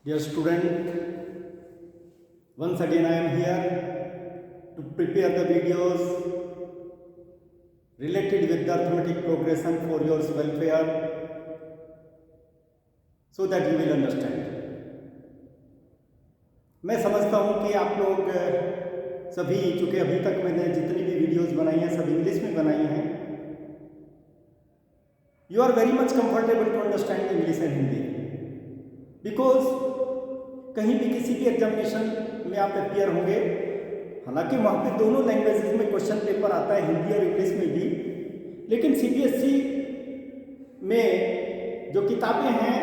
Dear student, once again I am here to prepare the videos related with the arithmetic progression for your welfare so that you will understand. मैं समझता हूँ कि आप लोग सभी, चूँकि अभी तक मैंने जितनी भी वीडियोस बनाई हैं सब इंग्लिश में बनाई हैं, you are very much comfortable to understand English and Hindi because कहीं भी किसी भी एग्जामिनेशन में आप अपियर होंगे, हालांकि वहाँ पे दोनों लैंग्वेजेस में क्वेश्चन पेपर आता है, हिंदी और इंग्लिश में भी, लेकिन सीबीएसई में जो किताबें हैं,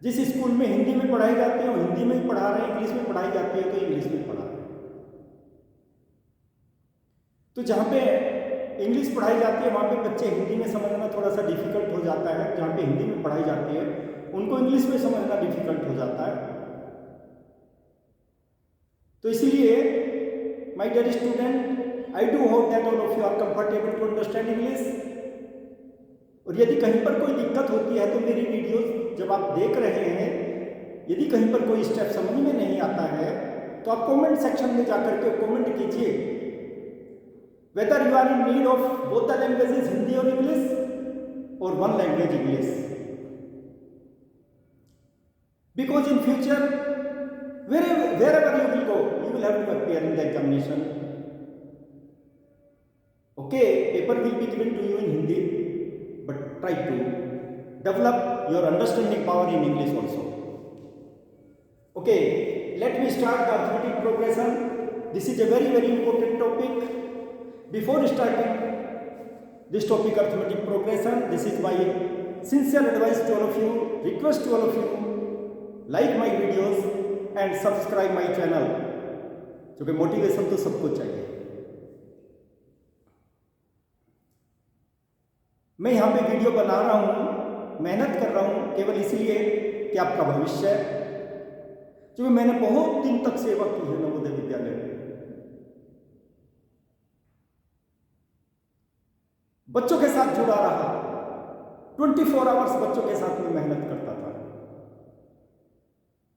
जिस स्कूल में हिंदी में पढ़ाई जाती है वो हिंदी में ही पढ़ा रहे हैं, इंग्लिश में पढ़ाई जाती है तो इंग्लिश में पढ़ा रहे हैं। तो जहाँ पे इंग्लिश पढ़ाई जाती है वहाँ पे बच्चे हिंदी में समझना थोड़ा सा डिफिकल्ट हो जाता है, जहाँ पे हिंदी में पढ़ाई जाती है उनको इंग्लिश में समझना डिफिकल्ट हो जाता है। तो इसलिए my dear student, I do hope that all of you are comfortable to understand English. और यदि कहीं पर कोई दिक्कत होती है तो मेरी वीडियोस जब आप देख रहे हैं, यदि कहीं पर कोई स्टेप समझ में नहीं आता है तो आप कमेंट सेक्शन में जाकर के कमेंट कीजिए, whether you are in need of both the languages Hindi और इंग्लिश और one language English, because in future wherever you will go you will have to appear in the examination. Okay, paper will be given to you in Hindi, but try to develop your understanding power in English also. Okay, let me start the arithmetic progression. This is a very important topic. Before starting this topic, arithmetic progression, this is my sincere advice to all of you, request to all of you, like my videos and subscribe my channel, क्योंकि motivation तो सबको चाहिए। मैं यहाँ पे video बना रहा हूँ, मेहनत कर रहा हूँ केवल इसलिए कि आपका भविष्य है, क्योंकि मैंने बहुत दिन तक सेवा की है नवोदय विद्यालय में, बच्चों के साथ जुड़ा रहा, 24 आवर्स बच्चों के साथ में मेहनत करता था।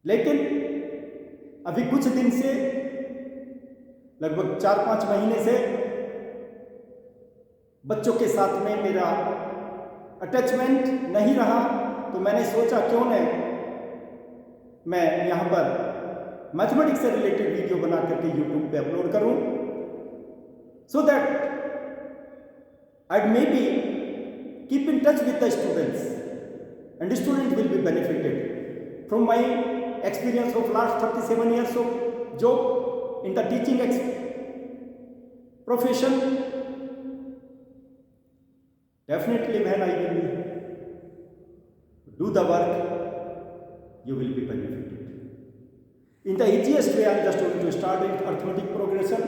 लेकिन अभी कुछ दिन से, लगभग 4-5 महीने से बच्चों के साथ में मेरा अटैचमेंट नहीं रहा, तो मैंने सोचा क्यों न मैं यहाँ पर मैथमेटिक्स से रिलेटेड वीडियो बना करके यूट्यूब पे अपलोड करूँ, so that I may be keep in touch with the students and the student will be benefited from my experience of last 37 years of job in the teaching profession. Definitely when I will do the work, you will be benefited. In the easiest way, I am just going to start with arithmetic progression,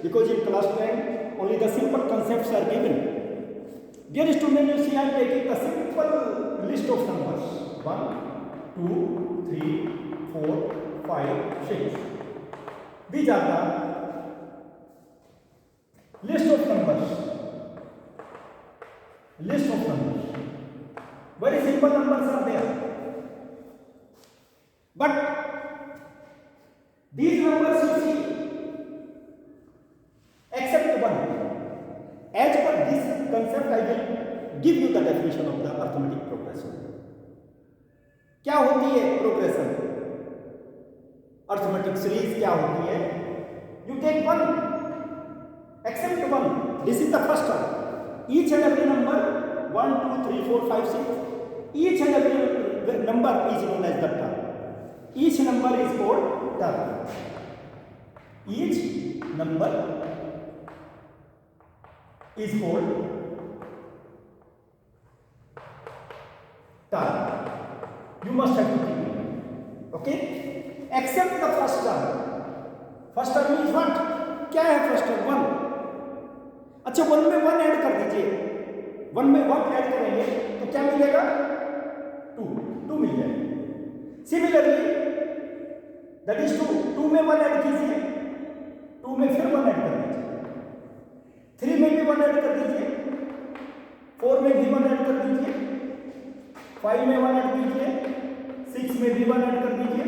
because in class 10 only the simple concepts are given. Dear student, you see I am taking the simple list of numbers 1, 2, 3, 4, 5, 6. These are the list of numbers. Very simple numbers are there. But these numbers you see, except one. As per this concept, I will give you the definition of the arithmetic progression. क्या होती है progression? Arithmetic series क्या होती है? You take one, except one. This is the first one. Each and every number 1, 2, 3, 4, 5, 6. Each and every number is known as the term. Each number is called term. Each number is called term. You must have to keep it. Okay? Except the first term. First term is what? क्या है first term? 1. अच्छा, 1 में 1 add कर दीजिए। 1 में 1 add करेंगे तो क्या मिलेगा? 2 मिल जाएगा। सिमिलरली दैट इज 2 में 1 ऐड कीजिए, 2 में फिर 1 ऐड कर दीजिए, 3 में भी 1 ऐड कर दीजिए, 4 में भी 1 ऐड कर दीजिए, 5 में 1 ऐड कीजिए, 6 में भी 1 ऐड कर दीजिए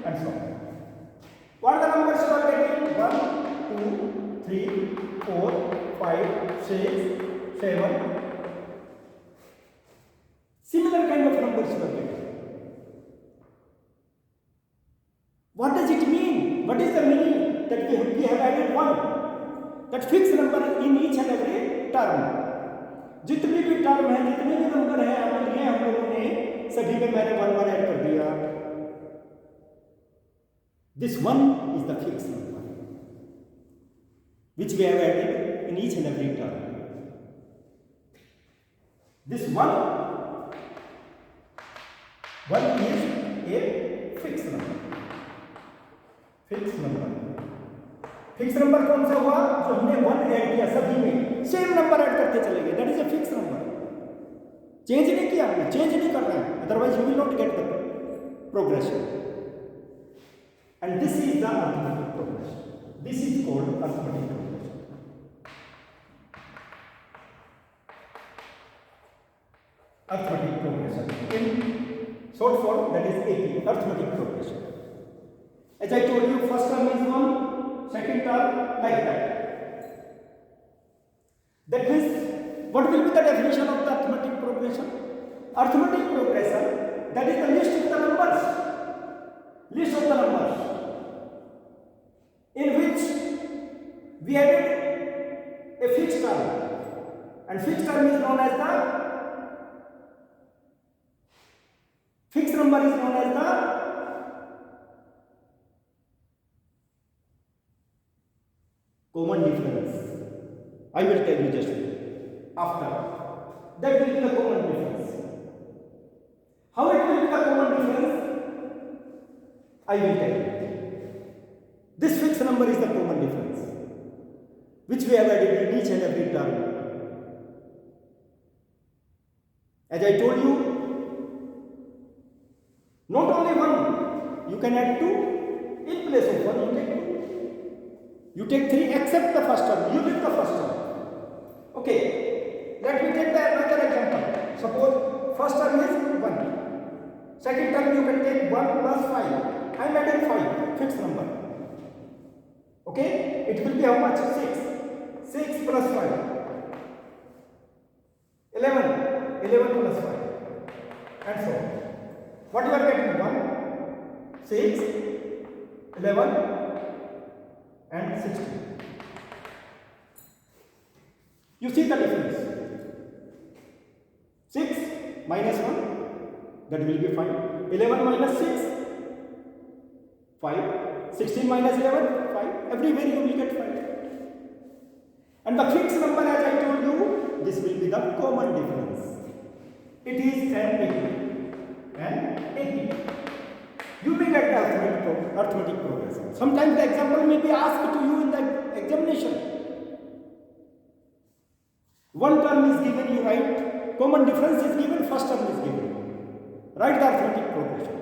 and so on. What are the numbers you are getting? 1, 2, 3, 4, 5, 6, 7. Similar kind of numbers you are getting. What does it mean? What is the meaning that we have added 1? That fixed number in each and every term. जितनी भी term है, जितने भी number है हम लोगों ने सभी में मैंने 1 ऐड कर दिया. This 1 is the fixed number which we have added in each and every term. This 1 is a fixed number. Fixed number. Fixed number कौन सा हुआ? जो हमने 1 ऐड किया सभी में, सेम नंबर ऐड करते चले गए. That is a fixed number. Change नहीं किया हमने, चेंज नहीं कर रहे हैं. Otherwise you will not get the progression. And this is the arithmetic progression. This is called arithmetic progression. Arithmetic progression. In short form, that is AP, arithmetic progression. As I told you, first term is 1, second term like that. That means, what will be the definition of the arithmetic progression? Arithmetic progression, that is the list of the numbers. List of the numbers in which we added a fixed term, and fixed term is known as the fixed number is known as the common difference. I will tell you just after. That will be the common difference. How it will be the common difference? I will tell you. This fixed number is the common difference which we have added in each and every term. As I told you, not only 1, you can add 2. In place of 1, you take 2. You take 3 except the first term. You take the first term. Okay, let me take another example. Suppose first term is 1. Second term you can take 1 plus 5. I am adding 5, fixed number. Okay, it will be how much? 6. 6 plus 5. 11. 11 plus 5. And so on. What you are getting? 1, 6, 11 and 16. You see the difference. 6 minus 1, that will be 5. 11 minus 6, 5. 16 minus 11, 5. Everywhere you will get 5. And the fixed number, as I told you, this will be the common difference. It is an 80. And 80. You will get the arithmetic progression. Sometimes the example may be asked to you in the examination. One term is given, you write. Common difference is given, first term is given. Write the arithmetic progression.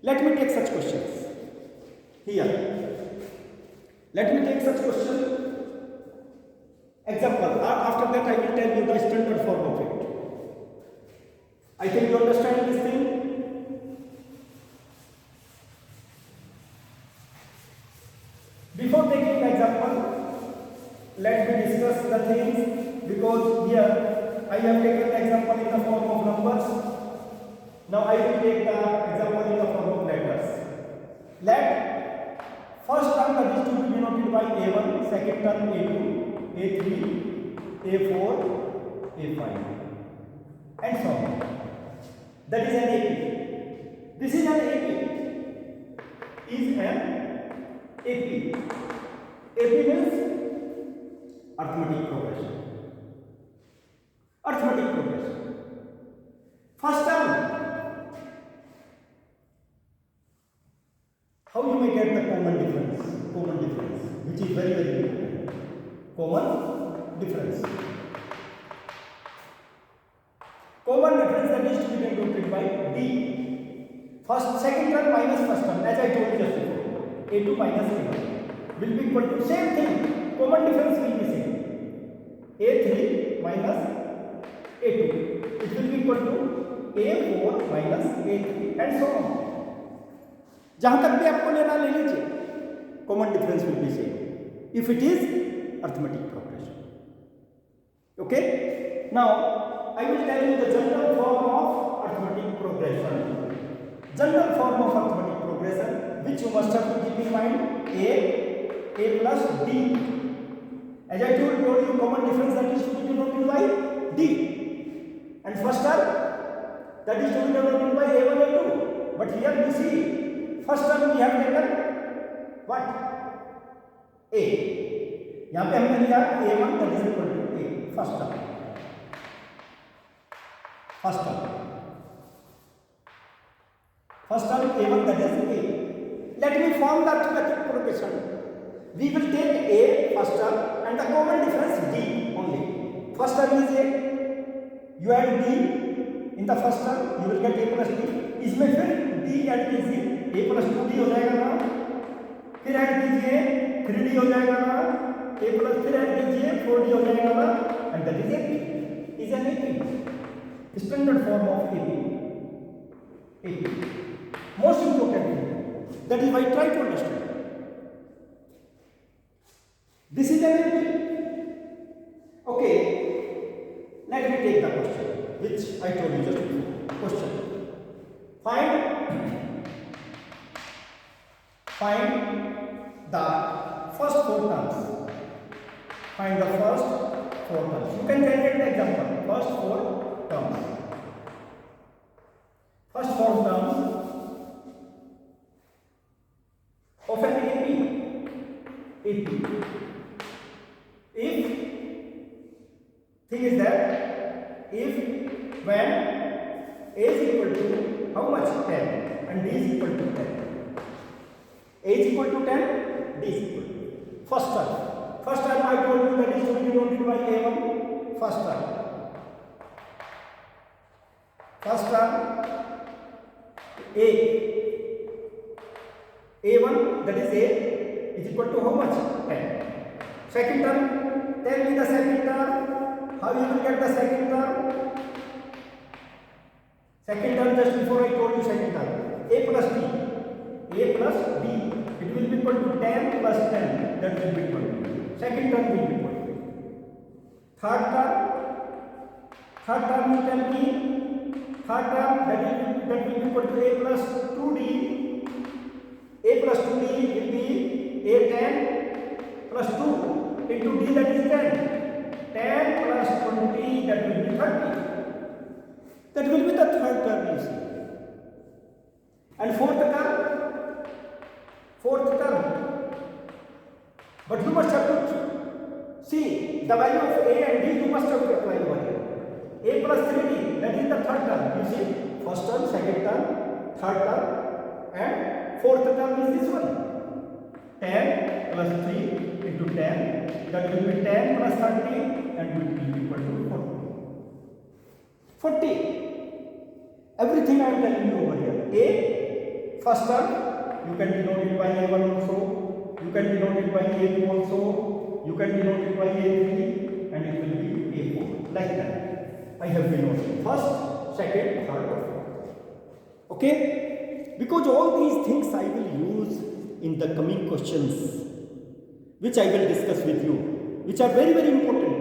Let me take such questions. Here, let me take such question. Example. After that, I will tell you the standard form of it. I think you understand this thing. Before taking the example, let me discuss the things, because here I have taken the example in the form of numbers. Now I will take the example in the form of letters. Let first term that is to be denoted by A1, second term A2, A3, A4, A5 and so on. That is an AP. This is an AP. Is an AP. AP means arithmetic progression. Arithmetic progression. First term. How you may get the common difference? Common difference, which is very, very important. Common difference. Common difference that is to be denoted by D. First, second term minus first term, as I told you just before. A2 minus A1 will be equal to same thing. Common difference will be same. A3 minus A2. It will be equal to A4 minus A3 and so on. जहां तक भी आपको लेना ले लीजिए, common difference will be same if it is arithmetic progression. Okay, now I will tell you the general form of arithmetic progression. General form of arithmetic progression, which you must have to keep in mind: a plus d. As I told you, common difference that is to be denoted by d, and first term that is to be denoted by a1 a2. But here you see, first term we have taken what? A. यहाँ पे हमने लिया a1 that is equal to a. First term. First term a1 that is a. Let me form the arithmetic progression. We will take a first term and the common difference d only. First term is a. You add d in the first term, you will get a plus d. इसमें फिर d add कीजिए, a plus 2d हो जाएगा ना. फिर add कीजिए 3d हो जाएगा ना. a plus फिर ऐड कीजिए 4d हो जाएगा ना. And that is AP. Is an AP. Standard form of AP. AP. Most important thing. That is why try to understand. This is an AP. Okay. Let me take the question, which I told you just before. Question. Find the first four terms. Find the first four terms. You can take an example. First four terms. First four terms of an AP. AP. If thing is that if when A is equal to how much? 10 and D is equal to 10. A is equal to 10, D is equal to first term. First term I told you that is to be denoted by A1. First term. First term A. A1 that is A is equal to how much? 10. Second term, tell me the second term. How you will get the second term? Second term just before I told you second term. A plus B. A plus B. It will be equal to 10 plus 10. That will be equal to. Second term will be equal to. Third term you tell me. Third term that will be equal to A plus 2D. A plus 2D will be A10 plus 2 into D that is 10. 10 plus 20 that will be 30. That will be the third term you see. And fourth term. But you must have to see the value of A and D, you must have to apply over here. A plus 3D, that is the third term. You see, first term, second term, third term, and fourth term is this one. 10 plus 3 into 10, that will be 10 plus 30, and it will be equal to 40. 40. Everything I am telling you over here. A, first term, you can denote it by A1 also, you can denote it by A2 also, you can denote it by A3, and it will be A4. Like that. I have denoted first, second, third, or fourth. Okay? Because all these things I will use in the coming questions, which I will discuss with you, which are very, very important.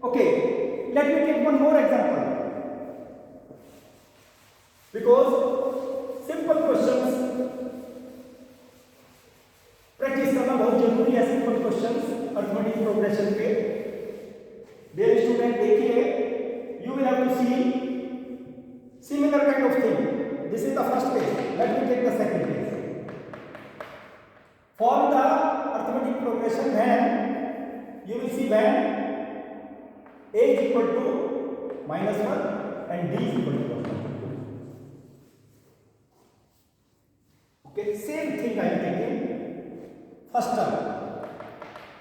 Okay, let me take one more example. Because simple questions, practice करना बहुत जरूरी है. simple questions arithmetic progression पे. Dear student, देखिए, you will have to see similar kind of thing. This is the first page. Let me take the second page. Form the arithmetic progression when you will see when A is equal to -1 and D is equal to 1. Okay, same thing I am taking. First term.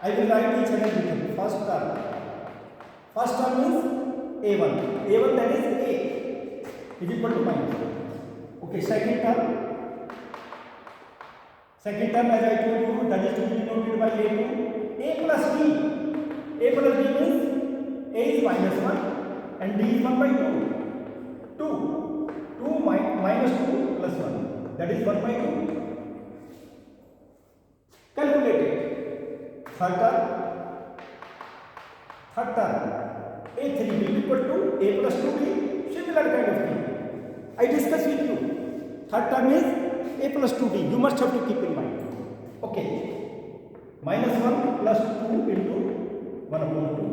I will write each and everything. First term. First term is A1. A1 that is A is equal to -1. Okay, second term. Second term as I told you that is to be denoted by A2. A plus B. A plus B means A is -1 and D is 1/2. 2, 2 minus 2 plus 1, that is 1 by 2. Calculate it. Third term, a3 will be equal to a plus 2b, similar kind of thing. I discuss with you. Third term is a plus 2b. You must have to keep in mind. Okay. Minus 1 plus 2 into 1 upon 2.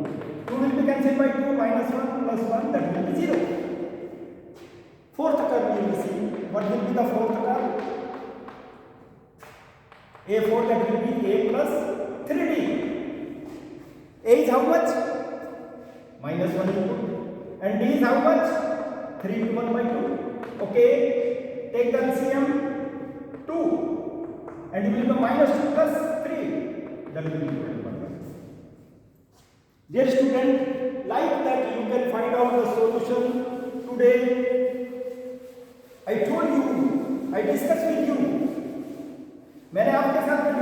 2 will be cancelled by 2, minus 1 plus 1, that will be 0. Fourth term you will see. What will be the fourth term? A4, that will be a plus 3d. A is how much? Minus 1 input. And d is how much? 3 into 1 by 2. Okay. Take the LCM 2. And it will be minus 2 plus 3. That will be equal to 1. Dear student, like that you can find out the solution today. I told you, I discussed with you. मैंने आपके साथ में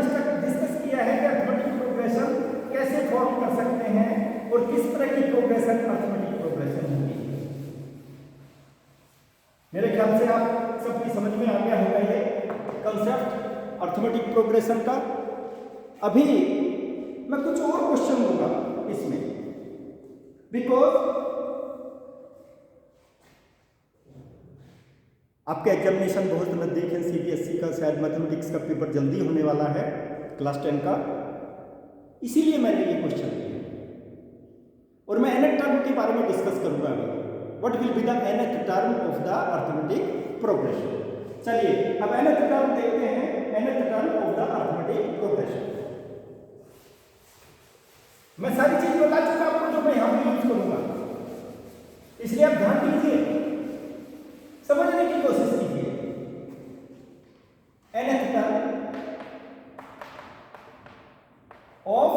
discuss किया है कि arithmetic progression कैसे form कर सकते हैं और किस तरह की प्रोग्रेशन अर्थमेटिक प्रोग्रेशन होगी। मेरे ख्याल से आप सबकी समझ में आ गया होगा ये कंसेप्ट अर्थमेटिक प्रोग्रेशन का। अभी मैं कुछ और क्वेश्चन लूंगा इसमें, बिकॉज आपका एग्जामिनेशन बहुत नजदीक है। सीबीएसई का शायद मैथमेटिक्स का पेपर जल्दी होने वाला है, क्लास 10 का, इसीलिए मैंने ये क्वेश्चन किया। और मैं nth टर्म के बारे में डिस्कस करूंगा अभी। What will be the nth term of the arithmetic progression. चलिए अब nth टर्म देखते हैं, nth term of the arithmetic progression. मैं सारी चीज बता चुका आपको जो मैं यहां पे यूज करूंगा, इसलिए आप ध्यान दीजिए, समझने की कोशिश कीजिए। nth term of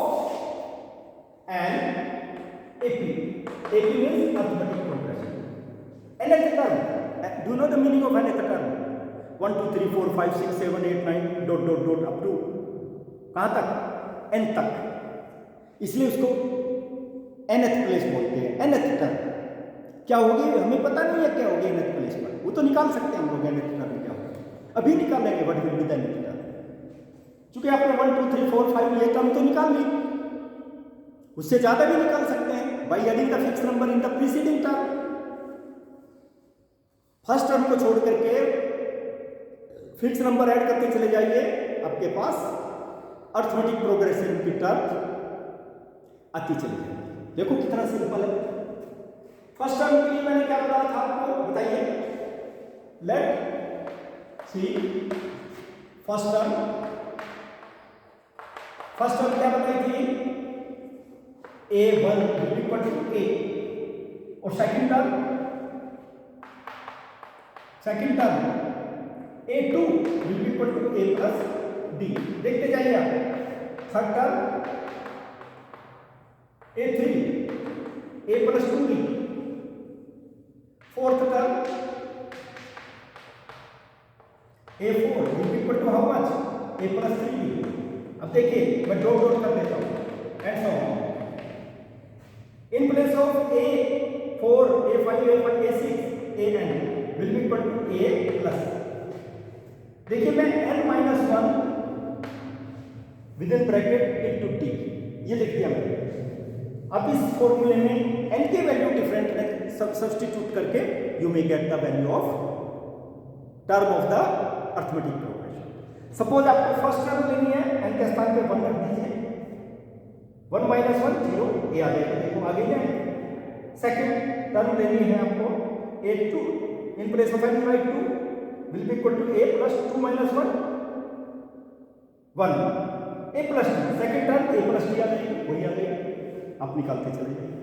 n AP, AP means arithmetic progression. nth term, do know the meaning of nth term? 1 2 3 4 5 6 7 8 9 dot dot dot up to कहां तक? n तक, इसलिए उसको nth प्लेस बोलते हैं। nth टर्म क्या होगी हमें पता नहीं है, क्या होगी nth प्लेस पर, वो तो निकाल सकते हैं हम लोग nth टर्म क्या होगा, अभी निकालेंगे what will be the nth term. क्योंकि आपने 1 2 3 4 5 ये टर्म तो निकाल ली, उससे ज्यादा भी निकाल सकते हैं by adding the fix number in the preceding term. First term को छोड़ करके फिक्स नंबर ऐड करते चले जाइए, आपके पास अर्थमेटिक प्रोग्रेशन की टर्म आती चली जाएगी। देखो कितना सिंपल है। फर्स्ट टर्म के लिए मैंने क्या बताया था आपको, बताइए। लेट सी फर्स्ट टर्म क्या बताई थी? A1 will be equal to A, और second term A2 will be equal to A plus D। देखते जाइए आप। Third term A3 A plus 2D। Fourth term A4 will be equal to how much? A plus 3D। अब देखिए मैं dot dot कर देता हूं, and so on. In place of A4, A5, A1, A6, AN will be equal to A plus। देखिए मैं n minus 1 within bracket into t, ये लिख दिया मैंने। अब इस फॉर्मूले में n की वैल्यू डिफरेंट है, सब्स्टिट्यूट करके you may get the value of term of the arithmetic progression. Suppose आपको फर्स्ट टर्म लेनी है, n के स्थान पे 1 रख दीजिए, 1 minus 1 0, ये आ जाएगा, देखो आ गई है। सेकंड टर्म लेनी है आपको A2, in place of n right 2 will be equal to A plus 2 minus 1 1, A plus 2। Second term A plus D आ जाएगी, वही आ जाएगी, आप निकालते चले जाइए।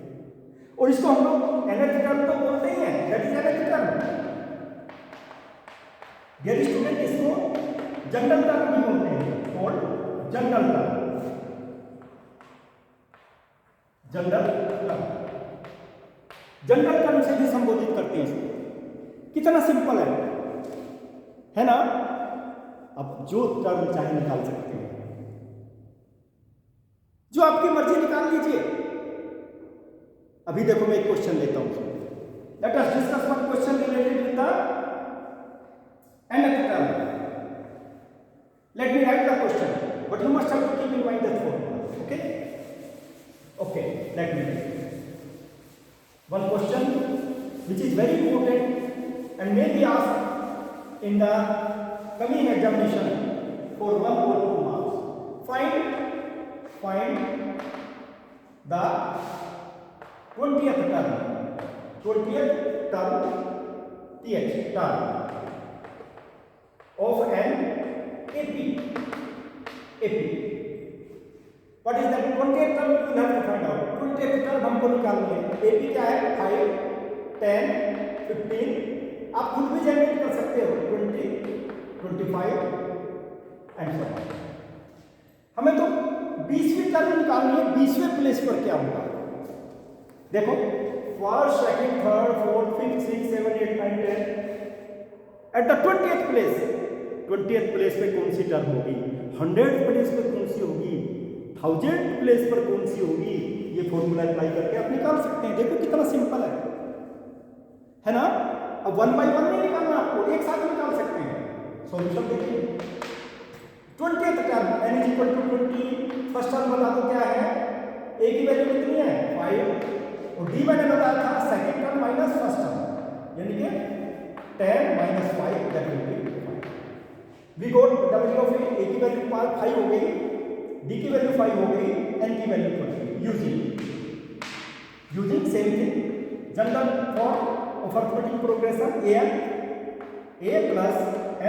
और इसको हम लोग nth टर्म तो बोलते ही हैं, that is nth term. Dear student, इसको जनरल टर्म भी बोलते हैं, called general term. General term से भी संबोधित करते हैं इसको। कितना सिंपल है ना? अब जो टर्म चाहे निकाल सकते हैं, जो आपकी मर्जी निकाल लीजिए। अभी देखो मैं एक क्वेश्चन लेता हूं, Let us discuss one question related with the nth term. Let me write the question, but you must have to keep in mind the formula. Okay? Okay, let me read. One question which is very important and may be asked in the coming examination for 1 or 2 marks. Find the 20th term. 20th term, term of an AP. What is that? 20th term you will have to find out. 20th term हमको निकालनी है. AP क्या है? 5, 10, 15. आप खुद भी generate कर सकते हो. 20, 25 एंड so on. हमें तो 20वीं टर्म निकालनी है. 20वें प्लेस पर क्या होगा? देखो, first, second, third, fourth, fifth, 6, 7, 8, 9, 10. At the 20th place. 20th place पे कौन सी टर्म होगी? 100th प्लेस पर कौन सी होगी? 1000th प्लेस पर कौन सी होगी? ये फॉर्मूला अप्लाई करके आप निकाल सकते हैं. देखो कितना सिंपल है ना? अब 1 by 1 नहीं निकालना आपको, एक साथ निकाल सकते हैं. सॉल्यूशन देखिए. 20th term n = 20. First term बता दो क्या है? a की वैल्यू कितनी है? 5. और d मैंने बताया था second term minus first term, यानी कि 10 - 5 that will be 5. We got w of a की वैल्यू 5 हो गई, d की वैल्यू 5 हो गई, n की value 20. Using same thing general form of arithmetic progression a plus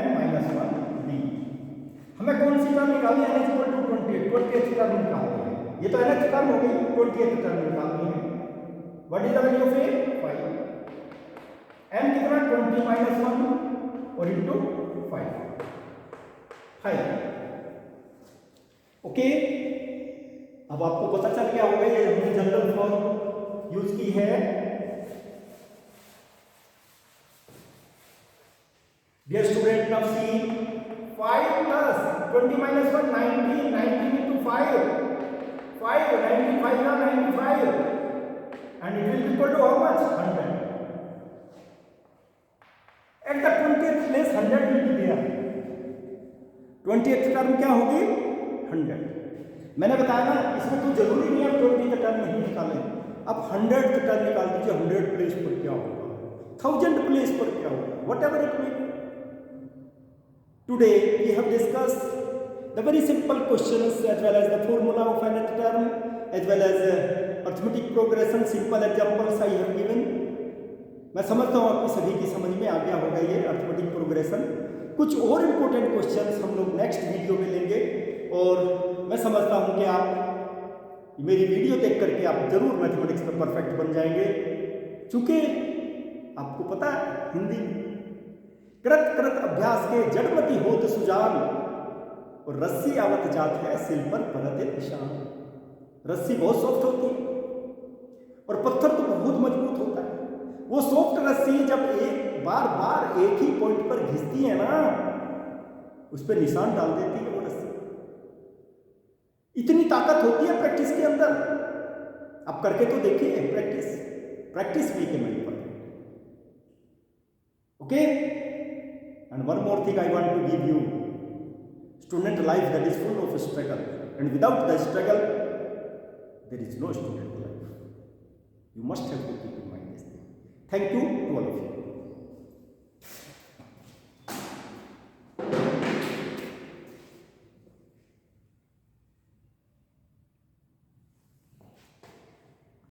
n minus 1 d. हमें कौन सी टर्म निकालनी है? n = 20. 20th टर्म निकालनी है. ये तो nth टर्म हो गई, 20th टर्म निकालनी है. What is the value of a? 5. n कितना? 20 - 1 और इनटू 5. ओके, अब आपको पता चल गया होगा ये हमने जनरल फॉर्म यूज की है. Dear student, now see 5 plus 20 minus 1 19 into 5 95 ना 95 and it will be equal to how much? 100. At the 20th place 100 will be there. 20th term क्या होगी? 100. मैंने बताया ना, इसमें तो जरूरी नहीं है 20th टर्म नहीं निकालें. अब 100th टर्म निकाल दीजिए. 100 प्लेस पर क्या होगा? 1000 प्लेस पर क्या होगा? Whatever it may be. Today we have discussed the very simple questions as well as the formula of nth term as well as arithmetic progression. Simple examples I have given. मैं समझता हूँ आपकी सभी की समझ में आ गया होगा ये अरिथमेटिक प्रोग्रेशन. कुछ और इम्पोर्टेंट क्वेश्चंस हम लोग नेक्स्ट वीडियो में लेंगे और मैं समझता हूँ कि आप मेरी वीडियो देख करके आप जरूर मैथमेटिक्स में परफेक्ट बन जाएंगे. चूँकि आपको पता है हिंदी कृत कृत अभ्यास के जड़मती होत सुजान और रस्सी आवत जात है सिल पर परत निशान. रस्सी बहुत सॉफ्ट होती है और पत्थर तो बहुत मजबूत होता है. वो सॉफ्ट रस्सी जब एक बार एक ही पॉइंट पर घिसती है ना, उस पर निशान डाल देती है वो रस्सी. इतनी ताकत होती है प्रैक्टिस के अंदर. आप करके तो देखिए. प्रैक्टिस भी के make perfect. Okay. And one more thing I want to give you. Student life that is full of struggle. And without the struggle, there is no student life. You must have to keep in mind this thing. Thank you to all of you.